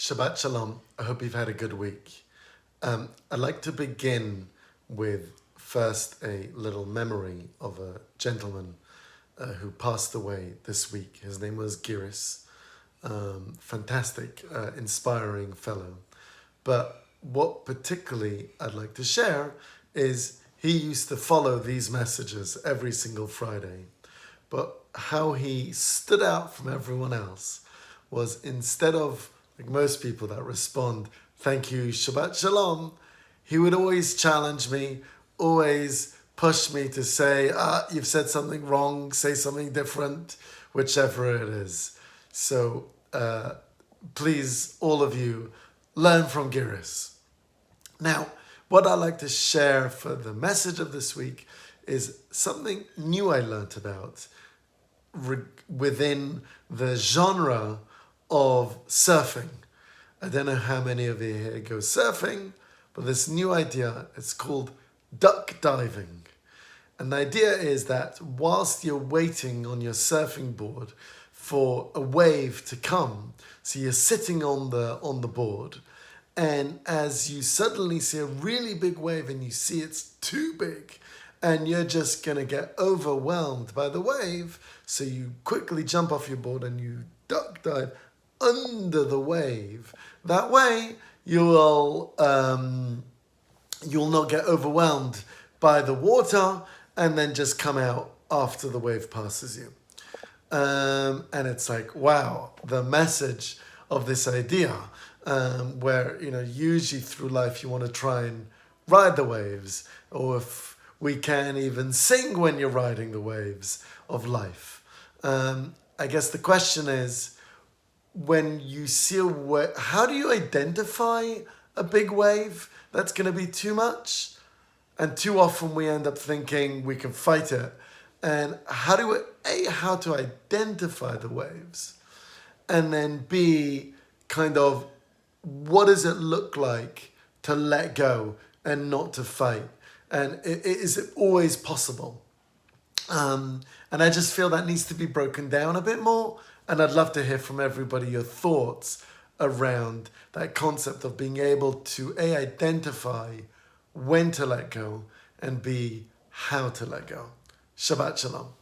Shabbat Shalom. I hope you've had a good week. I'd like to begin with first a little memory of a gentleman who passed away this week. His name was Giris. Fantastic, inspiring fellow. But what particularly I'd like to share is he used to follow these messages every single Friday. But how he stood out from everyone else was, instead of, like most people that respond, thank you, Shabbat Shalom, he would always challenge me, always push me to say, you've said something wrong, say something different, whichever it is. So please, all of you, learn from Giris. Now, what I'd like to share for the message of this week is something new I learned about within the genre of surfing. I don't know how many of you here go surfing, but this new idea, it's called duck diving. And the idea is that whilst you're waiting on your surfing board for a wave to come, so you're sitting on the board, and as you suddenly see a really big wave and you see it's too big, and you're just going to get overwhelmed by the wave, so you quickly jump off your board and you duck dive under the wave. That way, you'll not get overwhelmed by the water and then just come out after the wave passes you. And it's like, wow, the message of this idea, where, usually through life you want to try and ride the waves, or if we can even sing when you're riding the waves of life. I guess the question is, when you see a wave, how do you identify a big wave that's going to be too much? And too often we end up thinking we can fight it. And how to identify the waves? And then B, kind of, what does it look like to let go and not to fight? And is it always possible? And I just feel that needs to be broken down a bit more. And I'd love to hear from everybody your thoughts around that concept of being able to A, identify when to let go, and B, how to let go. Shabbat Shalom.